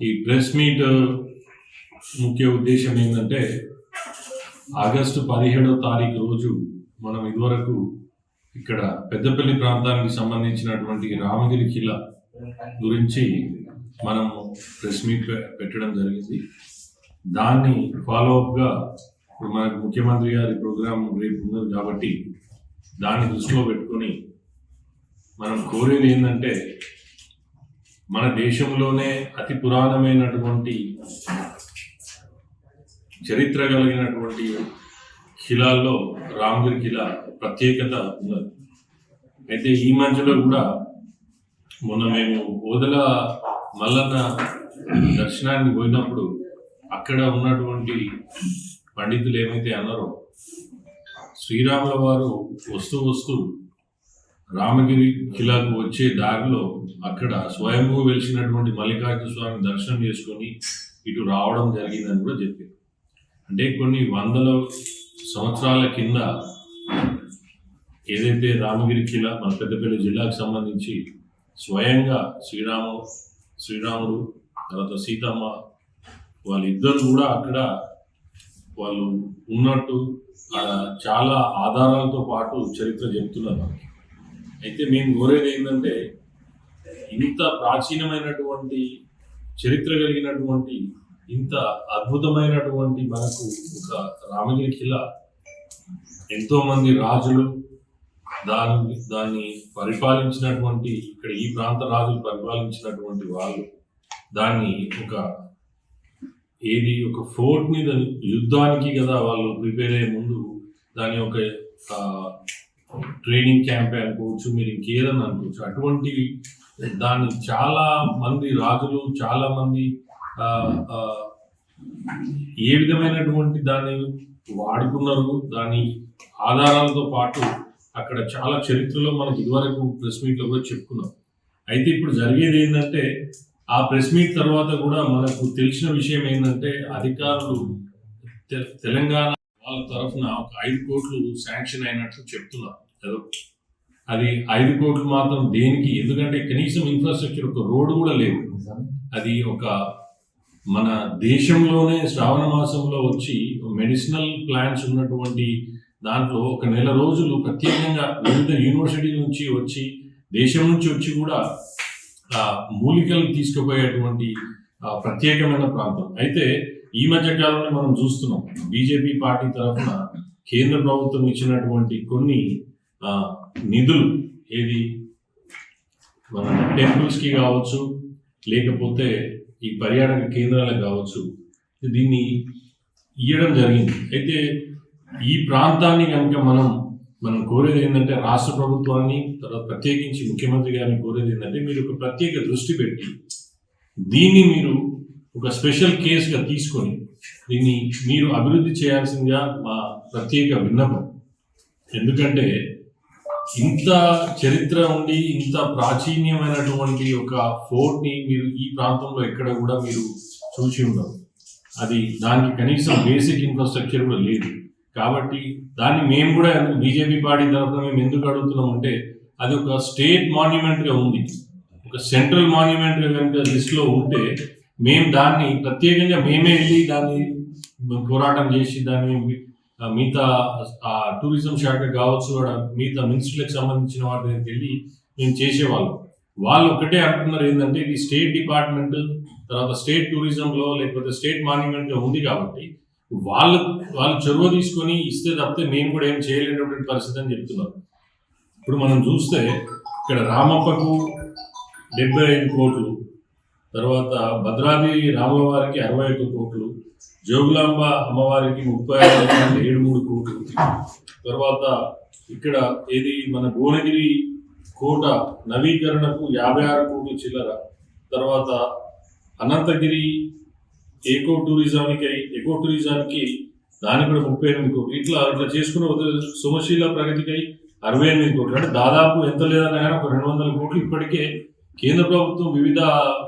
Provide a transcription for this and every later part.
ఈ press meet ముఖ్య ఉద్దేశం ఏంటంటే ఆగస్టు 17వ తారీఖు రోజు మనం ఇదివరకు ఇక్కడ పెద్దపల్లి ప్రాంతానికి సంబంధించినటువంటి రామగిరి ఖిలా గురించి మనం ప్రెస్ మీట్ పెట్టడం జరిగింది. దాన్ని ఫాలోఅప్గా ఇప్పుడు మనకు ముఖ్యమంత్రి గారి ప్రోగ్రాం రేపు ఉన్నది కాబట్టి దాన్ని దృష్టిలో పెట్టుకొని మనం కోరేది ఏంటంటే మన దేశంలోనే అతి పురాణమైనటువంటి చరిత్ర కలిగినటువంటి ఖిలాల్లో రామగిరి ఖిలా ప్రత్యేకత ఉన్నది. అయితే ఈ మధ్యలో కూడా మొన్న మేము ఓదల మల్లన్న దర్శనానికి పోయినప్పుడు అక్కడ ఉన్నటువంటి పండితులు ఏమైతే అన్నారో, శ్రీరాముల వారు వస్తూ రామగిరి ఖిలాకు వచ్చే దారిలో అక్కడ స్వయంభూ వెలిసినటువంటి మల్లికార్జున స్వామి దర్శనం చేసుకొని ఇటు రావడం జరిగిందని కూడా చెప్పారు. అంటే కొన్ని వందల సంవత్సరాల కింద ఏదైతే రామగిరి ఖిలా మన పెద్దపల్లి జిల్లాకు సంబంధించి స్వయంగా శ్రీరాముడు తర్వాత సీతమ్మ వాళ్ళిద్దరు కూడా అక్కడ వాళ్ళు ఉన్నట్టు చాలా ఆధారాలతో పాటు చరిత్ర చెప్తున్నారు. అయితే మేము కోరేది ఏంటంటే ఇంత ప్రాచీనమైనటువంటి చరిత్ర కలిగినటువంటి ఇంత అద్భుతమైనటువంటి మనకు ఒక రామగిరి ఖిలా ఎంతోమంది రాజులు దాన్ని పరిపాలించినటువంటి ఇక్కడ ఈ ప్రాంత రాజులు పరిపాలించినటువంటి వాళ్ళు దాన్ని ఒక ఫోర్ట్ని దాని యుద్ధానికి కదా వాళ్ళు ప్రిపేర్ అయ్యే ముందు దాని ఒక ట్రైనింగ్ క్యాంప్ అనుకోవచ్చు, మీరు ఇంకేదన్నా అనుకోవచ్చు. అటువంటి దాన్ని చాలా మంది రాజులు చాలా మంది ఏ విధమైనటువంటి దాన్ని వాడుకున్నారు, దాని ఆధారాలతో పాటు అక్కడ చాలా చరిత్రలో మనకు ఇదివరకు ప్రెస్ మీట్లో కూడా చెప్పుకున్నాం. అయితే ఇప్పుడు జరిగేది ఏంటంటే ఆ ప్రెస్ మీట్ తర్వాత కూడా మనకు తెలిసిన విషయం ఏంటంటే అధికారులు తెలంగాణ వాళ్ళ తరఫున ఒక 5 కోట్లు శాంక్షన్ అయినట్లు చెప్తున్నారు. అది 5 కోట్లు మాత్రం దేనికి? ఎందుకంటే కనీసం ఇన్ఫ్రాస్ట్రక్చర్ ఒక రోడ్డు కూడా లేదు. అది మన దేశంలోనే శ్రావణ మాసంలో వచ్చి మెడిసినల్ ప్లాంట్స్ ఉన్నటువంటి దాంట్లో ఒక నెల రోజులు ప్రత్యేకంగా వివిధ యూనివర్సిటీ నుంచి వచ్చి దేశం నుంచి వచ్చి కూడా మూలికలు తీసుకుపోయేటువంటి ప్రత్యేకమైన ప్రాంతం. అయితే ఈ మధ్య కాలంలో మనం చూస్తున్నాం బీజేపీ పార్టీ తరఫున కేంద్ర ప్రభుత్వం ఇచ్చినటువంటి కొన్ని నిధులు ఏది మన టెంపుల్స్కి కావచ్చు, లేకపోతే ఈ పర్యాటక కేంద్రాలకు కావచ్చు, దీన్ని ఇవ్వడం జరిగింది. అయితే ఈ ప్రాంతాన్ని కనుక మనం కోరేది ఏంటంటే రాష్ట్ర ప్రభుత్వాన్ని తర్వాత ప్రత్యేకించి ముఖ్యమంత్రి గారిని కోరేది ఏంటంటే మీరు ఒక ప్రత్యేక దృష్టి పెట్టి దీన్ని మీరు ఒక స్పెషల్ కేసుగా తీసుకొని దీన్ని మీరు అభివృద్ధి చేయాల్సిందిగా మా ప్రత్యేక విన్నపం. ఎందుకంటే ఇంత చరిత్ర ఉండి ఇంత ప్రాచీన్యమైనటువంటి ఒక ఫోర్ట్ని మీరు ఈ ప్రాంతంలో ఎక్కడ కూడా మీరు చూసి ఉండరు. దానికి కనీసం బేసిక్ ఇన్ఫ్రాస్ట్రక్చర్ కూడా లేదు. కాబట్టి దాన్ని మేము కూడా బీజేపీ పార్టీ తరఫున మేము ఎందుకు అడుగుతున్నాం అంటే అది ఒక స్టేట్ మాన్యుమెంట్గా ఉంది. ఒక సెంట్రల్ మాన్యుమెంట్గా కనుక లిస్ట్లో ఉంటే మేము దాన్ని ప్రత్యేకంగా మేమే వెళ్ళి దాన్ని పోరాటం చేసి దాన్ని మిగతా టూరిజం శాఖ కావచ్చు, మిగతా మినిస్ట్రీలకు సంబంధించిన వాటి దగ్గరికి వెళ్ళి మేము చేసేవాళ్ళం. వాళ్ళు ఒకటే అంటున్నారు ఏంటంటే ఇది స్టేట్ డిపార్ట్మెంట్ తర్వాత స్టేట్ టూరిజంలో లేకపోతే స్టేట్ మాన్యుమెంట్లో ఉంది కాబట్టి వాళ్ళు చొరవ తీసుకొని ఇస్తే తప్పితే మేము కూడా ఏం చేయలేనటువంటి పరిస్థితి అని చెప్తున్నారు. ఇప్పుడు మనం చూస్తే ఇక్కడ రామప్పకు 75 కోట్లు, తర్వాత భద్రాద్రి రాముల వారికి 61 కోట్లు, జోగులాంబ అమ్మవారికి 36.73 కోట్లు, తర్వాత ఇక్కడ ఏది మన భువనగిరి కోట నవీకరణకు 56 కోట్లు చిల్లర, తర్వాత అనంతగిరి ఎకో టూరిజానికి దానికి కూడా 38 కోట్లు, ఇట్లా చేసుకున్న సుమశీల ప్రగతికై 68 కోట్లు. అంటే దాదాపు ఎంత లేదన్నా కానీ ఒక 200 కోట్లు ఇప్పటికే కేంద్ర ప్రభుత్వం వివిధ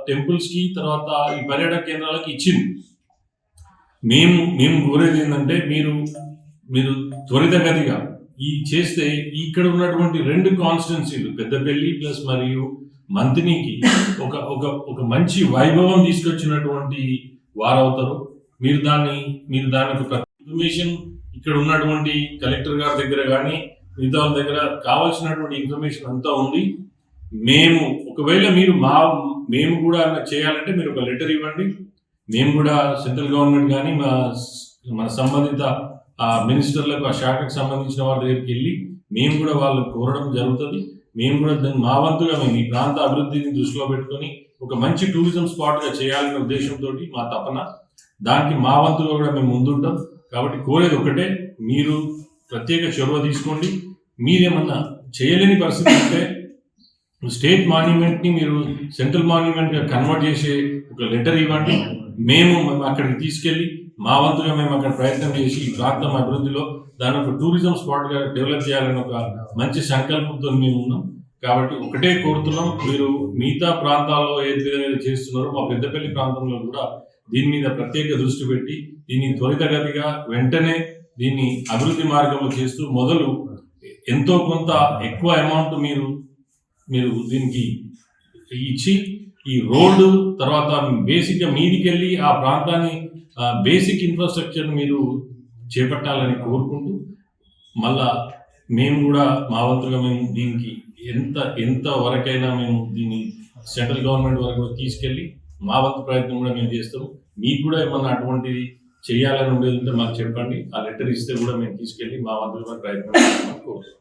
టెంపుల్స్కి తర్వాత ఈ పర్యాటక కేంద్రాలకు ఇచ్చింది. మేము కోరేది ఏంటంటే మీరు త్వరితగతిగా చేస్తే ఇక్కడ ఉన్నటువంటి 2 కాన్స్టిట్యున్సీలు పెద్దపల్లి ప్లస్ మరియు మంత్రికి ఒక ఒక ఒక మంచి వైభవం తీసుకొచ్చినటువంటి వారు అవుతారు. మీరు దానికి ఒక ఇన్ఫర్మేషన్ ఇక్కడ ఉన్నటువంటి కలెక్టర్ గారి దగ్గర కానీ మిగతా వాళ్ళ దగ్గర కావాల్సినటువంటి ఇన్ఫర్మేషన్ అంతా ఉంది. ఒకవేళ మేము కూడా చేయాలంటే మీరు ఒక లెటర్ ఇవ్వండి. మేము కూడా సెంట్రల్ గవర్నమెంట్ కానీ మన సంబంధిత మినిస్టర్లకు ఆ శాఖకు సంబంధించిన వాళ్ళ దగ్గరికి వెళ్ళి మేము కూడా వాళ్ళు కోరడం జరుగుతుంది. మేము కూడా మా వంతుగా మేము ఈ ప్రాంత అభివృద్ధిని దృష్టిలో పెట్టుకొని ఒక మంచి టూరిజం స్పాట్గా చేయాలనే ఉద్దేశంతో మా తపన. దానికి మా వంతుగా కూడా మేము ముందుంటాం. కాబట్టి కోరేది ఒకటే, మీరు ప్రత్యేక చొరవ తీసుకోండి. మీరేమన్నా చేయలేని పరిస్థితి ఉంటే స్టేట్ మాన్యుమెంట్ని మీరు సెంట్రల్ మాన్యుమెంట్గా కన్వర్ట్ చేసే ఒక లెటర్ ఇవ్వండి. మేము అక్కడికి తీసుకెళ్ళి మా వంతుగా మేము అక్కడ ప్రయత్నం చేసి ఈ ప్రాంతం అభివృద్ధిలో దాని ఒక టూరిజం స్పాట్గా డెవలప్ చేయాలని ఒక మంచి సంకల్పంతో మేము ఉన్నాం. కాబట్టి ఒకటే కోరుతున్నాం, మీరు మిగతా ప్రాంతాల్లో ఏ విధంగా చేస్తున్నారో మా పెద్దపల్లి ప్రాంతంలో కూడా దీని మీద ప్రత్యేక దృష్టి పెట్టి దీన్ని త్వరితగతిగా వెంటనే దీన్ని అభివృద్ధి మార్గంలో చేస్తూ మొదలు ఎంతో కొంత ఎక్కువ అమౌంట్ మీరు దీనికి ఇచ్చి ఈ రోడ్డు తర్వాత బేసిక్గా మీదికి వెళ్ళి ఆ ప్రాంతాన్ని బేసిక్ ఇన్ఫ్రాస్ట్రక్చర్ మీరు చేపట్టాలని కోరుకుంటూ మళ్ళా మేము కూడా మా వంతుగా మేము దీనికి ఎంత వరకైనా మేము దీన్ని సెంట్రల్ గవర్నమెంట్ వరకు తీసుకెళ్ళి మా వంతు ప్రయత్నం కూడా మేము చేస్తాము. మీకు కూడా ఏమన్నా అటువంటిది చేయాలని ఉండేది ఉంటే మాకు చెప్పండి. ఆ లెటర్ ఇస్తే కూడా మేము తీసుకెళ్ళి మా వంతుగా ప్రయత్నం కోరుతాం.